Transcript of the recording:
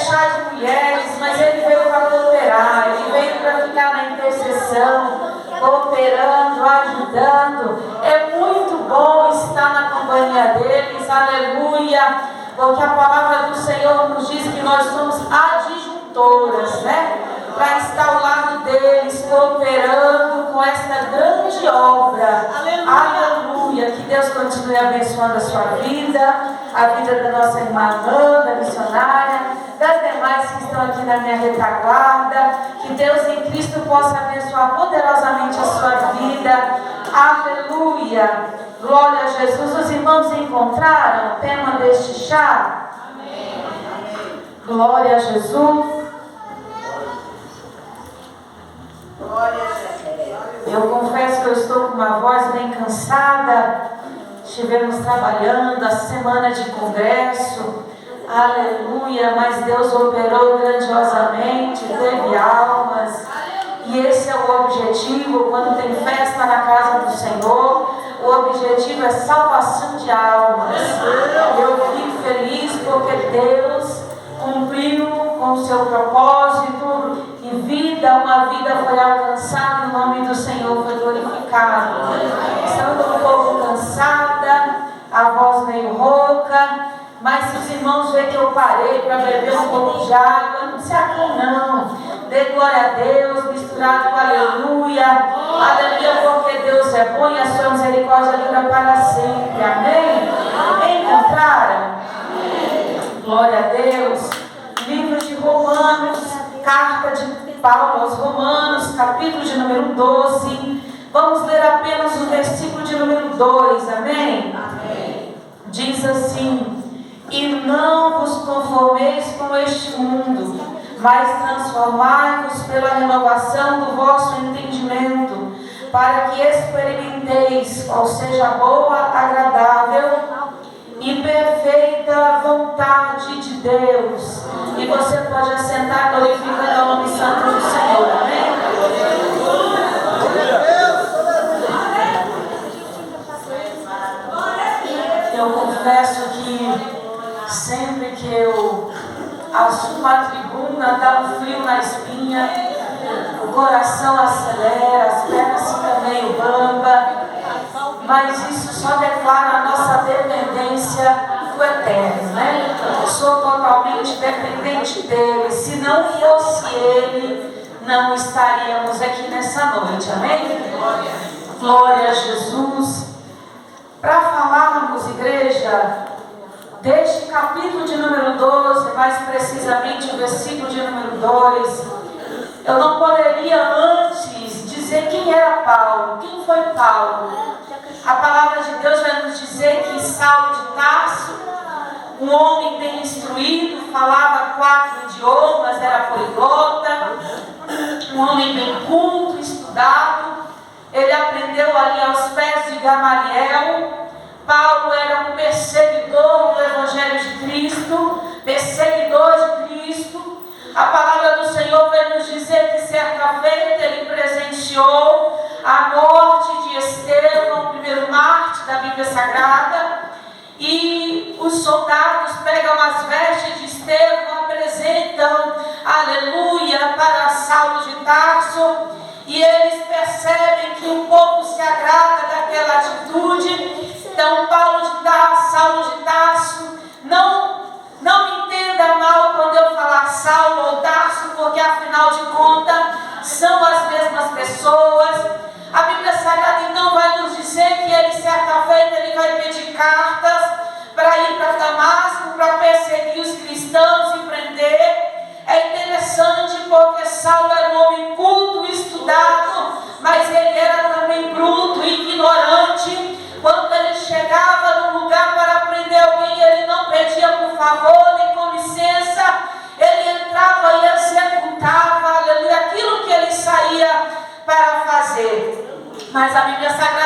chá de mulheres, mas ele veio para cooperar, ele veio para ficar na intercessão, cooperando, ajudando. É muito bom estar na companhia deles, aleluia, porque a palavra do Senhor nos diz que nós somos adjuntoras, né? Para estar ao lado deles, cooperando com esta grande obra. Aleluia. Que Deus continue abençoando a sua vida, a vida da nossa irmã Amanda, missionária, das demais que estão aqui na minha retaguarda. Que Deus em Cristo possa abençoar poderosamente a sua vida. Aleluia. Glória a Jesus. Os irmãos encontraram o tema deste chá? Amém. Glória a Jesus. Eu confesso que eu estou com uma voz bem cansada. Estivemos trabalhando a semana de congresso, aleluia, mas Deus operou grandiosamente, teve almas, e esse é o objetivo. Quando tem festa na casa do Senhor, o objetivo é salvação de almas. Eu fico feliz porque Deus cumpriu com o seu propósito e uma vida foi alcançada e o nome do Senhor foi glorificado. Estando um pouco cansada, a voz meio rouca, mas se os irmãos veem que eu parei para beber um pouco de água, não se acum não. Dê glória a Deus, misturado com aleluia, aleluia, porque Deus é bom e a sua misericórdia dura para sempre. Amém? Encontraram? Glória a Deus. Livro de Romanos, carta de Paulo aos Romanos, capítulo de número 12. Vamos ler apenas o versículo de número 2, amém? Amém. Diz assim: e não vos conformeis com este mundo, mas transformai-vos pela renovação do vosso entendimento, para que experimenteis qual seja a boa, agradável e perfeita vontade de Deus. E você pode assentar glorificando o nome santo do Senhor, amém? Eu confesso que sempre que eu assumo a tribuna, dá um frio na espinha, o coração acelera, as pernas ficam meio bamba, mas isso só declara a nossa dependência do Eterno, né? Eu sou totalmente dependente dele. Se não fosse ele, não estaríamos aqui nessa noite, amém? Glória a Jesus. Para falarmos, igreja, deste capítulo de número 12, mais precisamente o versículo de número 2, eu não poderia antes dizer quem era Paulo. Quem foi Paulo? A palavra de Deus vai nos dizer que Saulo de Tarso, um homem bem instruído, falava 4 idiomas, era poliglota, um homem bem culto, estudado. Ele aprendeu ali aos pés de Gamaliel. Paulo era um perseguidor do Evangelho de Cristo, perseguidor de Cristo. A palavra do Senhor vai nos dizer que certa feita ele presenciou a morte de Estevão, o primeiro mártir da Bíblia Sagrada, e os soldados pegam as vestes de Estevão, apresentam, aleluia, para Saulo de Tarso, e eles percebem que o povo se agrada daquela atitude. Então Saulo de Tarso, não me entenda mal quando eu falar Saulo ou Tarso, porque afinal de contas são as mesmas pessoas. A Bíblia Sagrada então vai nos dizer que ele, certa feita, ele vai pedir cartas para ir para Damasco, para perseguir os cristãos e prender. É interessante porque Saulo era um homem culto, estudado, mas ele era também bruto, ignorante. Quando ele chegava num lugar para prender alguém, ele não pedia por favor, nem com licença. Ele entrava e executava, aleluia, aquilo que ele saía para fazer. Mas a Bíblia Sagrada